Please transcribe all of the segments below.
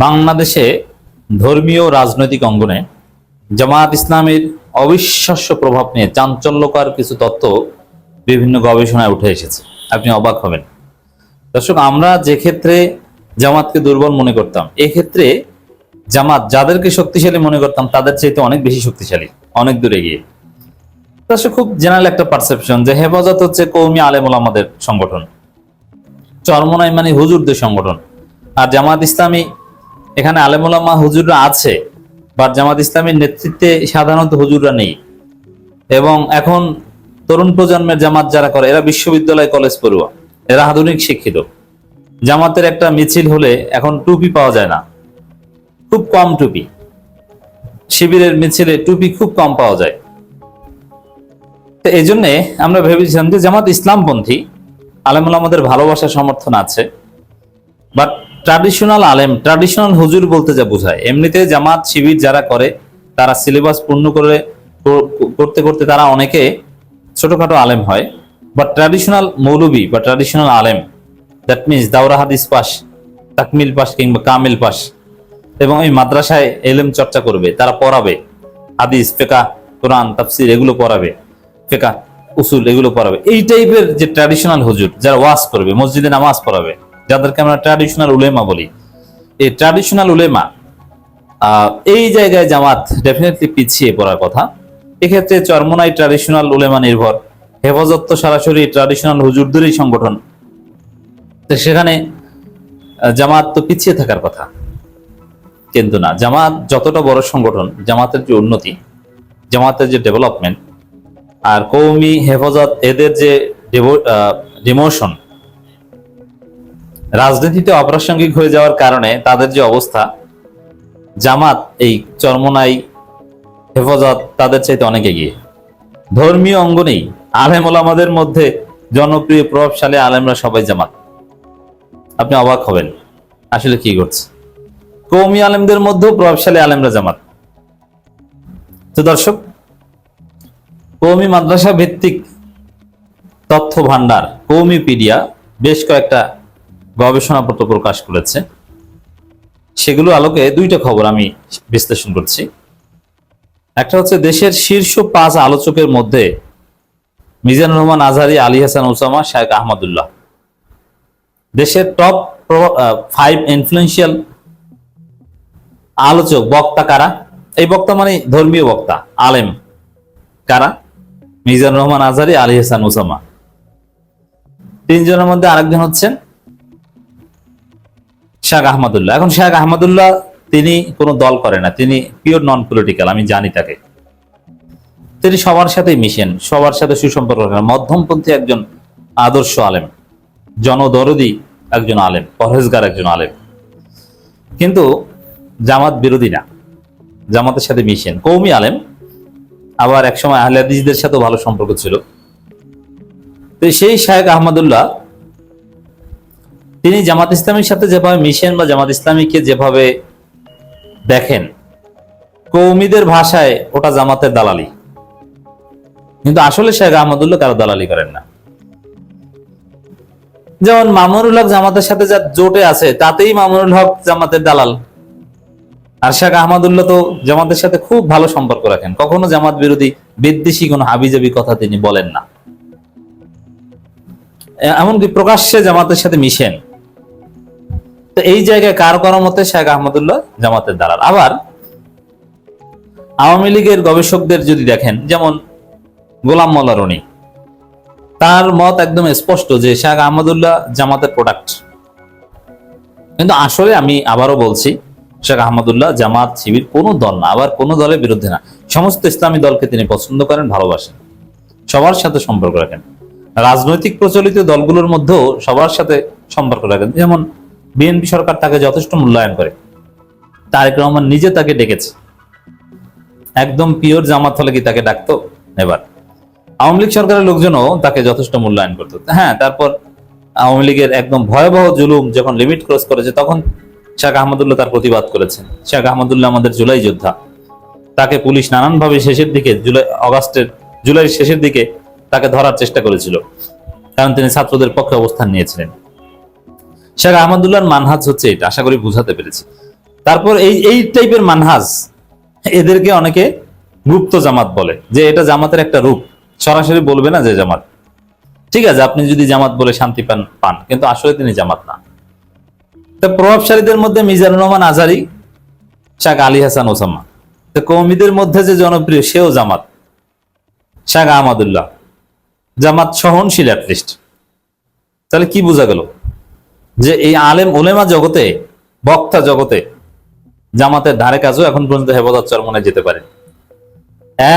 বাংলাদেশে ধর্মীয় রাজনৈতিক অঙ্গনে জামায়াত ইসলামীর অবিশ্বাস্য প্রভাব নিয়ে চাঞ্চল্যকর কিছু তথ্য বিভিন্ন গবেষণায় উঠে এসেছে। আপনি অবাক হবেন। দর্শক, আমরা যে ক্ষেত্রে জামাতকে দুর্বল মনে করতাম, এক্ষেত্রে জামাত যাদেরকে শক্তিশালী মনে করতাম তাদের চাইতে অনেক বেশি শক্তিশালী, অনেক দূরে গিয়ে। দর্শক, খুব জেনারেল একটা পারসেপশন যে হেফাজত হচ্ছে কওমি আলেম ওলামাদের সংগঠন, চরমনাই মানে হুজুরদের সংগঠন, আর জামাত ইসলামী এখানে আলেম ওলামা হুজুররা আছে, বাট জামাত ইসলামীর নেতৃত্বে সাধারণত হুজুররা নেই। এবং এখন তরুণ প্রজন্মের জামাত যারা করে এরা বিশ্ববিদ্যালয় কলেজ পড়ুয়া, এরা আধুনিক শিক্ষিত। জামাতের একটা মিছিল হলে এখন টুপি পাওয়া যায় না, খুব কম টুপি। শিবিরের মিছিলে টুপি খুব কম পাওয়া যায়। তো এই জন্যে আমরা ভেবেছিলাম যে জামাত ইসলামপন্থী আলেমুল আমাদের ভালোবাসা সমর্থন আছে, বাট ট্রাডিশনাল আলেম, ট্রাডিশনাল হুজুর বলতে যা বোঝায়, এমনিতে জামাত শিবির যারা করে তারা সিলেবাস পূর্ণ করতে করতে তারা অনেকে ছোটখাটো আলেম হয়। বাট ট্রাডিশনাল মৌলবী বা ট্রাডিশনাল আলেম, দ্যাট মিনস দাওরা হাদিস পাস, তাকমিল পাস কিংবা কামিল পাস, এবং এই মাদ্রাসায় এলেম চর্চা করবে, তারা পড়াবে, হাদিস, ফিকহ, কোরআন, তাফসির এগুলো পড়াবে, ফিকহ, উসুল এগুলো পড়াবে। এই টাইপের যে ট্র্যাডিশনাল হুজুর যারা ওয়াজ করবে, মসজিদে নামাজ পড়াবে, যাদেরকে আমরা ট্র্যাডিশনাল উলেমা বলি, এই ট্র্যাডিশনাল উলেমা এই জায়গায় জামাত ডেফিনেটলি পিছিয়ে পড়ার কথা। এক্ষেত্রে চরমনাই ট্র্যাডিশনাল উলেমা নির্ভর, হেফাজত তো সরাসরি ট্র্যাডিশনাল হুজুরদেরই সংগঠন, তো সেখানে জামাত তো পিছিয়ে থাকার কথা। কিন্তু না, জামাত যতটা বড় সংগঠন, জামাতের যে উন্নতি, জামাতের যে ডেভেলপমেন্ট, আর কওমি হেফাজত এদের যে ডিমোশন, রাজনীতিতে অপ্রাসঙ্গিক হয়ে যাওয়ার কারণে তাদের যে অবস্থা, জামাত এই চরমনাই হেফাজত তাদের চাইতে অনেক এগিয়ে। ধর্মীয় অঙ্গনেই আলেম ওলামাদের মধ্যে জনপ্রিয় প্রভাবশালী আলেমরা সবাই জামাত। আপনি অবাক হবেন আসলে কি ঘটছে। কওমি আলেমদের মধ্যেও প্রভাবশালী আলেমরা জামাত। তো দর্শক, কওমি মাদ্রাসা ভিত্তিক তথ্য ভান্ডার কওমিপিডিয়া বেশ কয়েকটা গবেষণাপত্র প্রকাশ করেছে। সেগুলো আলোকে দুইটা খবর আমি বিশ্লেষণ করছি। একটা হচ্ছে দেশের শীর্ষ 5 আলোচকের মধ্যে মিজানুর রহমান আজহারী, আলী হাসান ওসামা, শায়েখ আহমদুল্লাহ। দেশের টপ 5 ইনফ্লুয়েন্সিয়াল আলোচক, বক্তা কারা? এই বক্তা মানে ধর্মীয় বক্তা, আলেম কারা? মিজানুর রহমান আজহারী, আলী হাসান ওসামা। 3 জনের মধ্যে আরেকজন হচ্ছেন শায়েখ আহমদুল্লাহ। এখন শায়েখ আহমদুল্লাহ তিনি কোনো দল করে না, তিনি পিওর নন পলিটিক্যাল, আমি জানি তাকে। তিনি সবার সাথে মিশেন, সবার সাথে সুসম্পর্ক রাখেন, মধ্যমপন্থী একজন আদর্শ আলেম, জনদরদি একজন আলেম, পরহেজগার একজন আলেম, কিন্তু জামাত বিরোধী না, জামাতের সাথে মিশেন, কওমি আলেম। আবার একসময় আহলে হাদিসদের সাথেও ভালো সম্পর্ক ছিল। তো সেই শায়েখ আহমদুল্লাহ তিনি জামাত ইসলামীর সাথে যেভাবে মিশেন বা জামাত ইসলামীকে যেভাবে দেখেন, কওমিদের ভাষায় ওটা জামাতের দালালি, কিন্তু আসলে শায়েখ আহমদুল্লাহ কারো দালালি করেন না। যেমন মামুনুল হক জামাতের সাথে যা জোটে আছে, তাতেই মামুনুল হক জামাতের দালাল। আর শায়েখ আহমদুল্লাহ তো জামাতের সাথে খুব ভালো সম্পর্ক রাখেন, কখনো জামাত বিরোধী বিদ্বেষী কোনো হাবিজাবি কথা তিনি বলেন না, এমনকি প্রকাশ্যে জামাতের সাথে মিশেন। তো এই জায়গায় কার করার মতে শায়েখ আহমদুল্লাহ জামাতের দালাল। আবার আওয়ামী লীগের গবেষকদের যদি দেখেন, যেমন গোলাম মোল্লা রনি, তার মত একদম স্পষ্ট যে শায়েখ আহমদুল্লাহ জামাতের প্রোডাক্ট। কিন্তু আসলে আমি আবারও বলছি, শায়েখ আহমদুল্লাহ জামাত শিবির কোনো দল না, আবার কোনো দলের বিরুদ্ধে না। সমস্ত ইসলামী দলকে তিনি পছন্দ করেন, ভালোবাসেন, সবার সাথে সম্পর্ক রাখেন। রাজনৈতিক প্রচলিত দলগুলোর মধ্যেও সবার সাথে সম্পর্ক রাখেন। যেমন বিএনপি সরকার তাকে যথেষ্ট মূল্যায়ন করে, তারেক রহমান নিজে তাকে ডেকেছে। একদম পিওর জামাত হলে কি তাকে ডাকতো? এবার আওয়ামী লীগ সরকারের লোকজনও তাকে যথেষ্ট মূল্যায়ন করতো। হ্যাঁ, তারপর আওয়ামী লীগের একদম ভয়াবহ জুলুম যখন লিমিট ক্রস করেছে, তখন শায়েখ আহমদুল্লাহ তার প্রতিবাদ করেছেন। শায়েখ আহমদুল্লাহ আমাদের জুলাই যোদ্ধা, তাকে পুলিশ নানানভাবে শেষের দিকে, জুলাইয়ের শেষের দিকে তাকে ধরার চেষ্টা করেছিল, কারণ তিনি ছাত্রদের পক্ষে অবস্থান নিয়েছিলেন। শায়েখ আহমদুল্লাহর মানহাজ হচ্ছে এটা, আশা করি বুঝাতে পেরেছি। তারপর এই এই টাইপের মানহাজ, এদেরকে অনেকে গুপ্ত জামাত বলে, যে এটা জামাতের একটা রূপ, সরাসরি বলবে না যে জামাত। ঠিক আছে, আপনি যদি জামাত বলে শান্তি পান পান, কিন্তু আসলে তিনি জামাত না। তো প্রভাবশালীদের মধ্যে মিজানুর রহমান আজহারি, শাহ আলী হাসান ওসামা। তো কৌমিদের মধ্যে যে জনপ্রিয় সেও জামাত, শাহ আহমদুল্লাহ, জামাত সহনশীল অ্যাটলিস্ট। তাহলে কি বোঝা গেল যে এই আলেম ওলেমা জগতে, বক্তা জগতে জামাতের ধারে কাছেও এখন পর্যন্ত হেফাজত চরমনে যেতে পারে।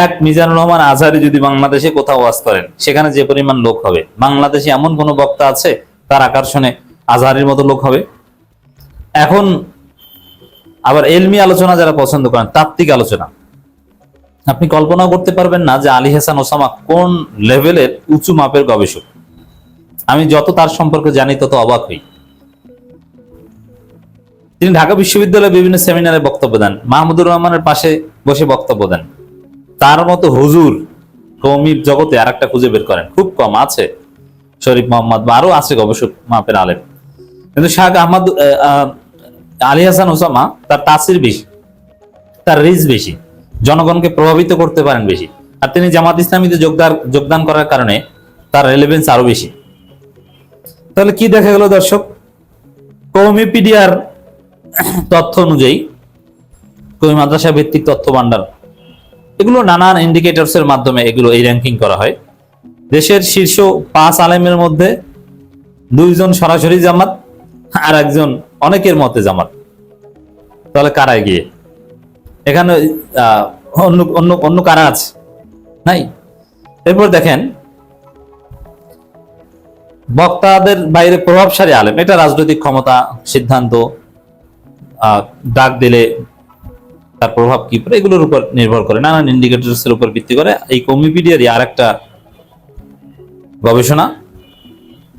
এক মিজানুর রহমান আজহারি যদি বাংলাদেশে কোথাও ওয়াজ করেন, সেখানে যে পরিমাণ লোক হবে, বাংলাদেশে এমন কোন বক্তা আছে তার আকর্ষণে আজহারির মতো লোক হবে? এখন আবার এলমি আলোচনা যারা পছন্দ করেন, তাত্ত্বিক আলোচনা, আপনি কল্পনা করতে পারবেন না যে আলী হাসান ওসামা কোন লেভেলের উঁচু মাপের গবেষক। আমি যত তার সম্পর্কে জানি তত অবাক হই। তিনি ঢাকা বিশ্ববিদ্যালয়ে বিভিন্ন সেমিনারে বক্তব্য দেন, মাহমুদুর রহমানের পাশে বসে বক্তব্য দেন। তার মতো হুজুর কওমি জগতে আর একটা খুঁজে বের করেন, খুব কম আছে। শরীফ মোহাম্মদ বা আরো আছে গবেষক মাপের আলেম, কিন্তু শাহ আহমদ আলী হাসান ওসামা তার তাসির বেশি, তার রিচ বেশি, জনগণকে প্রভাবিত করতে পারেন বেশি। আর তিনি জামাত ইসলামীতে যোগদান করার কারণে তার রেলেভেন্স আরো বেশি। তাহলে কি দেখা গেল দর্শক, কওমিপিডিয়ার তথ্য অনুযায়ী, কওমি মাদ্রাসা ভিত্তিক তথ্য ভান্ডার, এগুলো নানান ইন্ডিকেটরস এর মাধ্যমে এগুলো এই র্যাঙ্কিং করা হয়। দেশের শীর্ষ 5 আলেমের মধ্যে 2 জন সরাসরি জামাত, আর একজন অনেকের মতে জামাত। তাহলে কারা এগিয়ে? এখানে অন্য অন্য অন্য কারা আছে? নাই। এরপর দেখেন, বক্তাদের বাইরে প্রভাবশালী আলেম, এটা রাজনৈতিক ক্ষমতা, সিদ্ধান্ত, ডাক দিলে তার প্রভাব কি পড়ে, এগুলোর উপর নির্ভর করে, নানান ইন্ডিকেটরস এর উপর ভিত্তি করে। এই কওমিপিডিয়ারই আর একটা গবেষণা,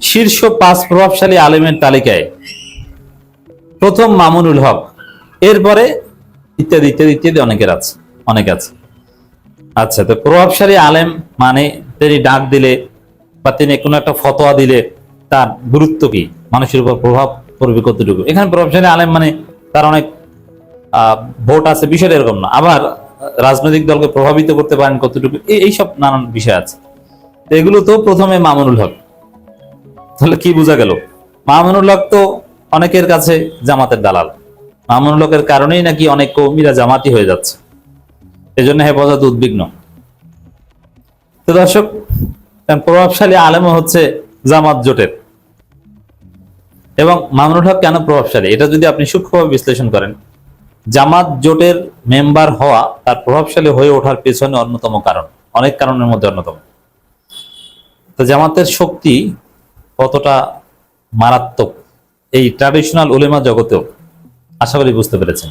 শীর্ষ 5 প্রভাবশালী আলেমের তালিকায় প্রথম মামুনুল হক, এরপরে ইত্যাদি ইত্যাদি ইত্যাদি অনেক আছে। আচ্ছা, তো প্রভাবশালী আলেম মানে তিনি ডাক দিলে বা তিনি কোনো একটা ফতোয়া দিলে তার গুরুত্ব কি, মানুষের উপর প্রভাব পড়বে কতটুকু। এখানে প্রভাবশালী আলেম মানে তার অনেক ভোট আছে, বিষয়টা এরকম না। আবার রাজনৈতিক দলকে প্রভাবিত করতে পারেন কতটুকু, এইসব নানান বিষয় আছে। এগুলো তো প্রথমে মামুনুল হক। তাহলে কি বোঝা গেল, মামুনুল হক তো অনেকের কাছে জামাতের দালাল। মামুনুল হকের কারণেই নাকি অনেক কওমিরা জামাতি হয়ে যাচ্ছে, এজন্য হেফাজত উদ্বিগ্ন। তো দর্শক, প্রভাবশালী আলেমও হচ্ছে জামাত জোটের। এবং মামুনুল হক কেন প্রভাবশালী, এটা যদি আপনি সূক্ষ্মভাবে বিশ্লেষণ করেন, জামাত জোটের মেম্বার হওয়া তার প্রভাবশালী হয়ে ওঠার পেছনে অন্যতম কারণ, অনেক কারণের মধ্যে অন্যতম। তো জামাতের শক্তি কতটা মারাত্মক এই ট্র্যাডিশনাল উলেমা জগতেও আশা করি বুঝতে পেরেছেন।